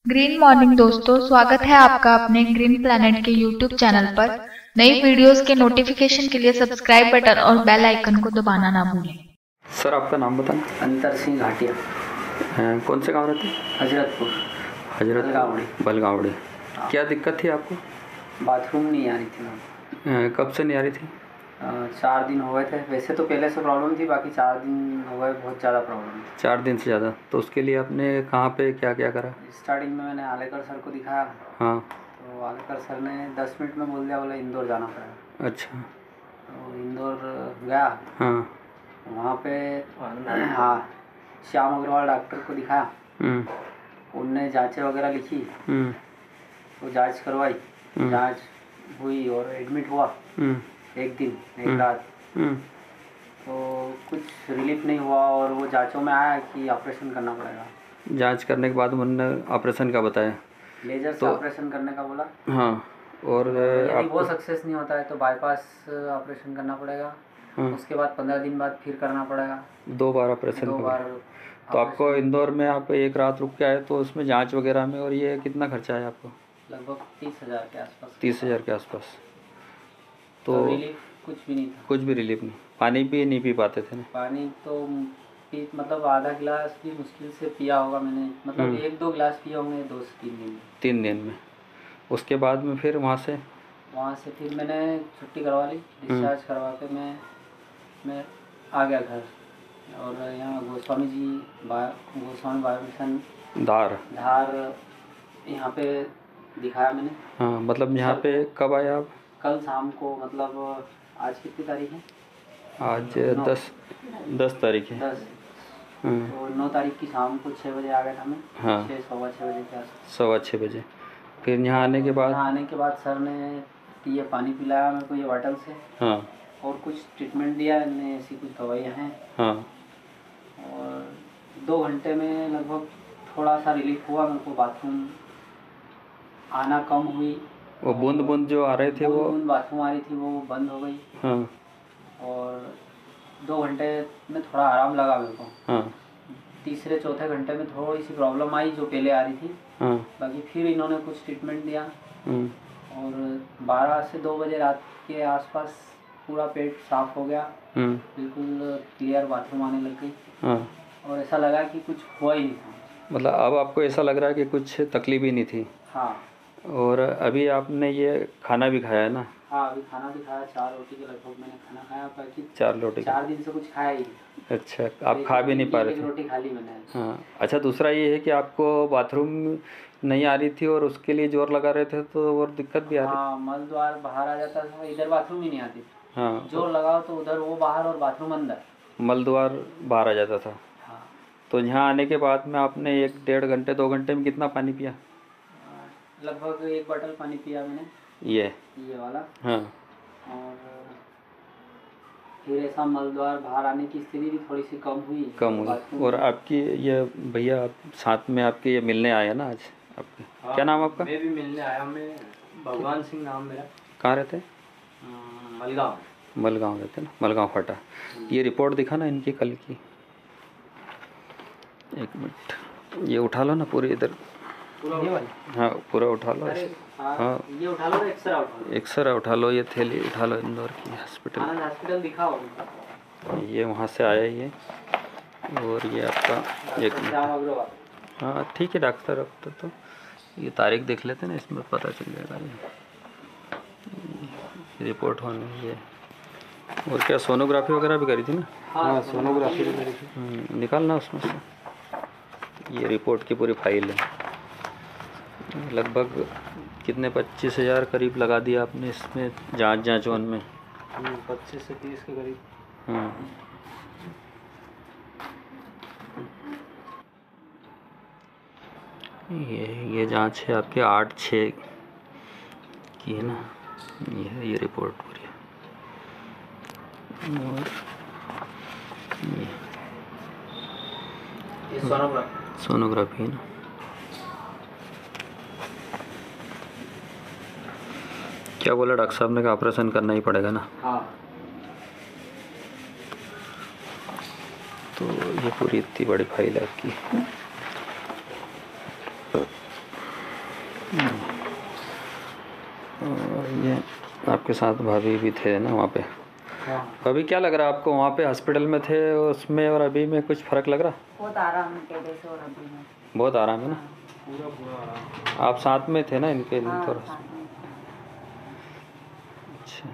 Green morning दोस्तों, स्वागत है आपका अपने ग्रीन प्लैनेट के यूट्यूब चैनल पर। नई वीडियोस के नोटिफिकेशन के लिए सब्सक्राइब बटन और बेल आइकन को दबाना ना भूलें। सर आपका नाम बताना। अंतर सिंह घाटिया। कौन से गांव रहते हैं? हजरतपुर। बलगावड़ी। क्या दिक्कत थी आपको? बाथरूम नहीं आ रही थी। कब से नहीं आ रही थी? 4 दिन हो गए थे। वैसे तो पहले से प्रॉब्लम थी, बाकी 4 दिन हो गए, बहुत ज़्यादा प्रॉब्लम थी। 4 दिन से ज़्यादा। तो उसके लिए आपने कहाँ पे क्या क्या करा? स्टार्टिंग में मैंने आलेकर सर को दिखाया। हाँ। तो आलेकर सर ने 10 मिनट में बोल दिया, बोले इंदौर जाना पड़ेगा। अच्छा। तो इंदौर गया। हाँ। वहाँ पे हाँ श्याम अग्रवाल डॉक्टर को दिखाया। उनने जांचें वगैरह लिखी। तो जांच करवाई, जांच हुई और एडमिट हुआ। एक दिन एक रात। तो कुछ रिलीफ नहीं हुआ और वो जांचों में आया कि ऑपरेशन करना पड़ेगा। जांच करने के बाद उन्होंने ऑपरेशन का बताया, लेजर से ऑपरेशन करने का बोला। हाँ। और यदि वो सक्सेस नहीं होता है तो बाईपास ऑपरेशन करना पड़ेगा। उसके बाद 15 दिन बाद फिर करना पड़ेगा। 2 बार ऑपरेशन। 2 बार। तो आपको इंदौर में आप एक रात रुक के आए, तो उसमें जांच वगैरह में और ये कितना खर्चा है आपको? लगभग 30,000 के आसपास। 30,000 के आसपास। तो रिलीफ कुछ भी नहीं था। कुछ भी रिलीफ नहीं। पानी भी नहीं पी पाते थे ना? पानी तो मतलब आधा गिलास भी मुश्किल से पिया होगा मैंने। मतलब 1-2 गिलास पिए होंगे 2 से 3 दिन में। 3 दिन में। उसके बाद में फिर वहाँ से फिर मैंने छुट्टी करवा ली। डिस्चार्ज करवा के मैं आ गया घर। और यहाँ गोस्वामी बायोमिशन धार यहाँ पे दिखाया मैंने। हाँ, मतलब यहाँ पे कब आए आप? कल शाम को। मतलब आज कितनी तारीख है? आज 10 तारीख है। 10। तो 9 तारीख की शाम को 6 बजे आ गया था मैं। हाँ। 6-6:15 बजे के आसपास। 6:15 बजे। फिर यहाँ आने के बाद सर ने ये पानी पिलाया मेरे को, ये बॉटल से। हाँ। और कुछ ट्रीटमेंट दिया, इनने ऐसी कुछ दवाइयाँ हैं। हाँ। और 2 घंटे में लगभग थोड़ा सा रिलीफ हुआ मेरे को। बाथरूम आना कम हुई। वो बूंद जो आ रहे थे, वो बाथरूम आ रही थी, वो बंद हो गई। हाँ। और 2 घंटे में थोड़ा आराम लगा मेरे को। हाँ। तीसरे चौथे घंटे में थोड़ी सी प्रॉब्लम आई जो पहले आ रही थी। हाँ। बाकी फिर इन्होंने कुछ ट्रीटमेंट दिया। और 12 से 2 बजे रात के आसपास पूरा पेट साफ हो गया। बिल्कुल क्लियर बाथरूम आने लग गई। हाँ। और ऐसा लगा कि कुछ हुआ ही नहीं था। मतलब अब आपको ऐसा लग रहा है कि कुछ तकलीफ ही नहीं थी? हाँ। और अभी आपने ये खाना भी खाया है ना? हाँ, अभी खाना भी खाया। 4 रोटी के लगभग मैंने खाना खाया। बाकी 4 रोटी। 4 दिन से कुछ खाया ही नहीं। अच्छा, आप खा भी नहीं पा रहे थे? रोटी खा ली मैंने। हाँ। अच्छा, दूसरा ये है कि आपको बाथरूम नहीं आ रही थी और उसके लिए जोर लगा रहे थे, तो और दिक्कत भी आ रही? हाँ, मल द्वार बाहर आ जाता था, इधर बाथरूम ही नहीं आती। हाँ। जोर लगाओ तो उधर वो बाहर और बाथरूम अंदर। मल द्वार बाहर आ जाता था। हाँ। तो यहाँ आने के बाद में आपने 1-1.5 घंटे 2 घंटे में कितना पानी पिया? लगभग 1 बॉटल पानी पिया मैंने। ये वाला। हाँ। और फिर ऐसा मल द्वार बाहर आने की स्थिति भी थोड़ी सी कम हुई। और आपकी ये भैया साथ में आपके ये मिलने आया ना आज आपके? हाँ, क्या नाम आपका? मैं भी मिलने आया। मैं भगवान सिंह नाम मेरा। कहाँ रहते हैं? मलगाँव रहते हैं ना, मलगाँव फाटा। ये रिपोर्ट दिखा ना इनकी कल की। 1 मिनट, ये उठा लो ना पूरी इधर। हाँ, पूरा उठा लो। हाँ, ये उठा लो, एक्सरा उठा लो, ये थैली उठा लो। इंदौर की हॉस्पिटल दिखाओ। ये वहाँ से आया ये। और ये आपका 1 मिनट। हाँ ठीक है डॉक्टर। अब तो ये तारीख देख लेते हैं ना, इसमें पता चल जाएगा ये रिपोर्ट होने। ये और क्या सोनोग्राफी वगैरह भी करी थी ना? हाँ, सोनोग्राफी भी करी थी। निकालना उसमें से। ये रिपोर्ट की पूरी फाइल है। लगभग कितने 25,000 करीब लगा दिया आपने इसमें जांचों में? 25 से 30 के करीब। ये जांच है आपके 8/6 की है ना? ये रिपोर्ट पूरी। और ये सोनोग्राफी है ना? क्या बोला डॉक्टर साहब ने? का ऑपरेशन करना ही पड़ेगा ना? हाँ। तो ये पूरी इतनी बड़ी फाइल है आपकी। और ये आपके साथ भाभी भी थे ना वहाँ पे? अभी क्या लग रहा है आपको, वहाँ पे हॉस्पिटल में थे उसमें और अभी में कुछ फ़र्क लग रहा? बहुत आराम है पहले से और अभी में। बहुत आराम है ना? पूरा आराम। आप साथ में थे ना इनके? थोड़ा सा। अच्छा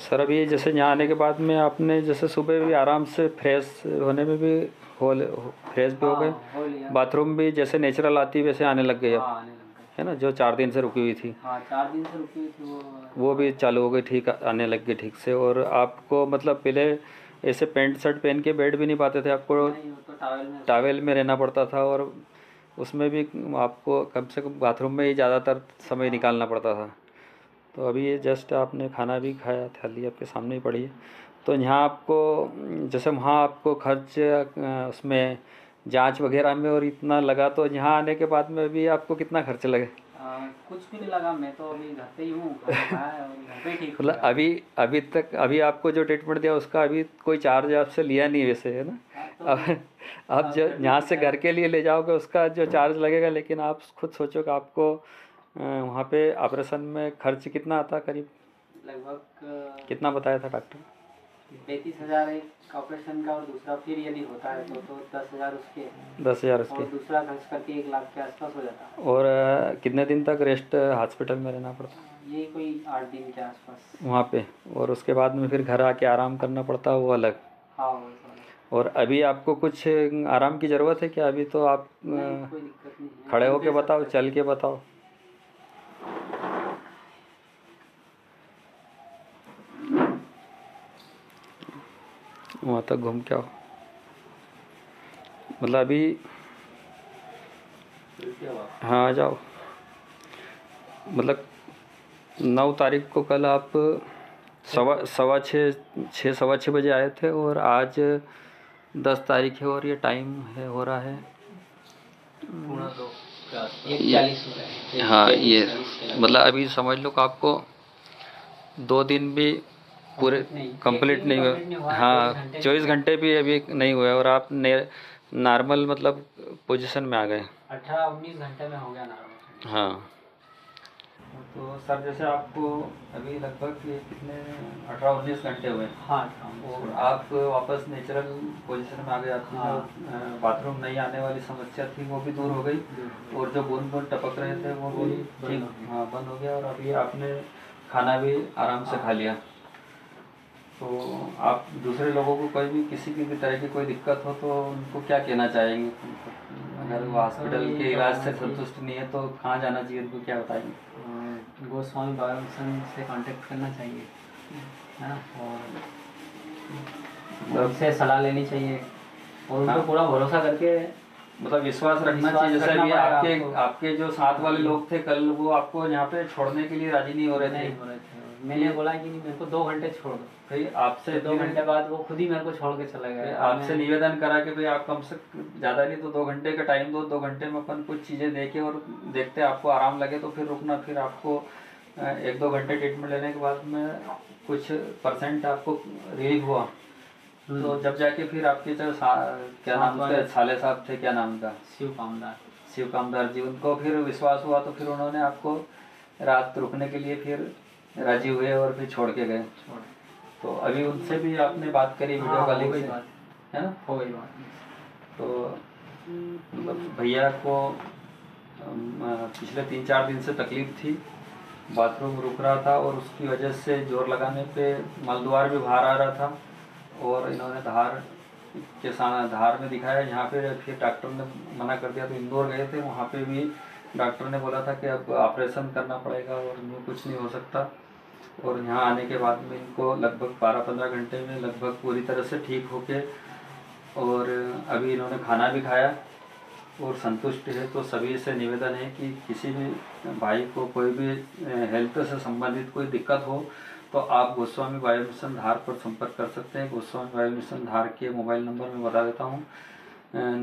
सर, अभी जैसे यहाँ आने के बाद में आपने जैसे सुबह भी आराम से फ्रेश होने में भी फ्रेश भी हो गए, बाथरूम भी जैसे नेचुरल आती वैसे आने लग गई अब, है ना? जो 4 दिन से रुकी हुई थी, 4 दिन से रुकी हुई थी वो भी चालू हो गई, ठीक आने लग गई ठीक से। और आपको मतलब पहले ऐसे पैंट शर्ट पहन के बैठ भी नहीं पाते थे, आपको तो टॉवेल में रहना पड़ता था, और उसमें भी आपको कम से कम बाथरूम में ही ज़्यादातर समय निकालना पड़ता था। तो अभी ये जस्ट आपने खाना भी खाया, थाली आपके सामने ही पड़ी है। तो यहाँ आपको जैसे वहाँ आपको खर्च उसमें जांच वगैरह में और इतना लगा, तो यहाँ आने के बाद में भी आपको कितना खर्च लगे? कुछ भी नहीं लगा, मैं तो अभी घर पे ही हूँ, घर पे ठीक। मतलब अभी तक अभी आपको जो ट्रीटमेंट दिया उसका अभी कोई चार्ज आपसे लिया नहीं वैसे, है ना? अब जो यहाँ से घर के लिए ले जाओगे उसका जो चार्ज लगेगा, लेकिन आप खुद सोचो कि आपको वहाँ पे ऑपरेशन में खर्च कितना आता करीब? लगभग कितना बताया था डॉक्टर? 35,000 एक ऑपरेशन का, और दूसरा फिर यदि होता है तो 10,000 उसके, 10,000 उसके, और दूसरा खर्च करके 1 लाख के आसपास हो जाता है। और कितने दिन तक रेस्ट हॉस्पिटल में रहना पड़ता? ये कोई 8 दिन के आसपास वहाँ पे, और उसके बाद में फिर घर आके आराम करना पड़ता वो अलग? हाँ वो तो अलग। और अभी आपको कुछ आराम की ज़रूरत है क्या? अभी तो आप कोई दिक्कत नहीं है, खड़े होके बताओ, चल के बताओ। वहाँ तक घूम के आओ, मतलब अभी हाँ आ जाओ। मतलब 9 तारीख को कल आप सवा छः बजे आए थे, और आज 10 तारीख है और ये टाइम है हो रहा है 1:40। हाँ, ये मतलब अभी समझ लो कि आपको 2 दिन भी पूरे कंप्लीट नहीं हुए। हाँ, 24 घंटे भी अभी नहीं हुए, और आप नॉर्मल मतलब पोजीशन में आ गए। 18-19 घंटे में हो गया नॉर्मल। हाँ, तो सर जैसे आपको अभी लगभग ये कितने 18-19 घंटे हुए। हाँ, और आप वापस नेचुरल पोजीशन में आ गए। आपकी जो बाथरूम नहीं आने वाली समस्या थी वो भी दूर हो गई, और जो बूंद बूंद टपक रहे थे वो भी ठीक बंद हो गया, और अभी आपने खाना भी आराम से खा लिया। तो आप दूसरे लोगों को कोई भी किसी भी तरह की कोई दिक्कत हो तो उनको क्या कहना चाहेंगे? अगर वो हॉस्पिटल के इलाज से संतुष्ट नहीं है तो कहाँ जाना चाहिए, उनको क्या बताएंगे? गोस्वामी बायो मिशन से कांटेक्ट करना चाहिए, है ना, और उनसे सलाह लेनी चाहिए, और उनको पूरा भरोसा करके मतलब विश्वास रखना चाहिए। जैसे अभी आपके जो साथ वाले लोग थे कल, वो आपको यहाँ पे छोड़ने के लिए राजी नहीं हो रहे थे। मैंने बोला कि मेरे को 2 घंटे छोड़ दो, भाई आपसे 2 घंटे बाद वो खुद ही मेरे को छोड़ के चला गया। आपसे निवेदन करा कि भाई आप कम से ज़्यादा नहीं तो 2 घंटे का टाइम दो, 2 घंटे में अपन कुछ चीज़ें देखे और देखते आपको आराम लगे तो फिर रुकना। फिर आपको 1-2 घंटे ट्रीटमेंट लेने के बाद में कुछ % आपको रिलीफ हुआ, तो जब जाके फिर आपके जो क्या नाम उसका साले साहब थे, क्या नाम था, शिव कामदार जी, उनको फिर विश्वास हुआ तो फिर उन्होंने आपको रात रुकने के लिए फिर राजी हुए और फिर छोड़ के गए। तो अभी उनसे भी आपने बात करी वीडियो कॉलिंग से, है ना? हो गई बात। तो मतलब भैया को पिछले 3-4 दिन से तकलीफ थी, बाथरूम रुक रहा था और उसकी वजह से जोर लगाने पे मलद्वार भी बाहर आ रहा था, और इन्होंने धार में दिखाया यहाँ पे, फिर डॉक्टर ने मना कर दिया तो इंदौर गए थे। वहाँ पे भी डॉक्टर ने बोला था कि अब ऑपरेशन करना पड़ेगा और इनको कुछ नहीं हो सकता। और यहाँ आने के बाद में इनको लगभग 12-15 घंटे में लगभग पूरी तरह से ठीक होके, और अभी इन्होंने खाना भी खाया और संतुष्ट है। तो सभी से निवेदन है कि किसी भी भाई को कोई भी हेल्थ से संबंधित कोई दिक्कत हो तो आप गोस्वामी बायो मिशन धार पर संपर्क कर सकते हैं। गोस्वामी बायो मिशन धार के मोबाइल नंबर मैं बता देता हूँ,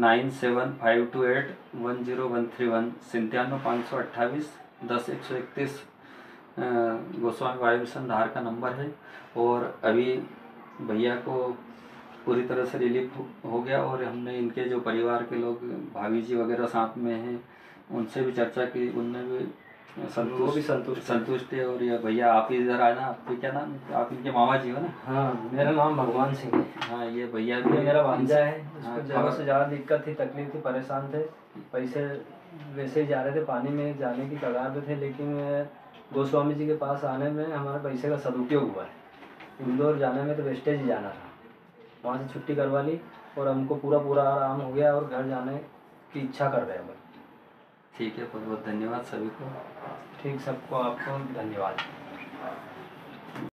9752810131, 97-528-10-131 गोस्वामी बायो मिशन धार का नंबर है। और अभी भैया को पूरी तरह से रिलीफ हो गया, और हमने इनके जो परिवार के लोग भाभी जी वगैरह साथ में हैं, उनसे भी चर्चा की, उनने भी वो भी संतुष्ट है। और ये भैया आप इधर आए ना, आपके क्या नाम, आप इनके मामा जी हो ना? हाँ, मेरा नाम भगवान सिंह है। हाँ, ये भैया भी मेरा भांजा है। हाँ, उसको ज़्यादा से ज़्यादा दिक्कत थी, तकलीफ थी, परेशान थे, पैसे वैसे ही जा रहे थे, पानी में जाने की कगार पे थे, लेकिन गोस्वामी जी के पास आने में हमारे पैसे का सदुपयोग हुआ है। इंदौर जाने में तो वेस्टेज ही जाना था, वहाँ से छुट्टी करवा ली और हमको पूरा आराम हो गया और घर जाने की इच्छा कर रहे हैं। ठीक है, बहुत बहुत धन्यवाद सभी को। ठीक, सबको आपको धन्यवाद।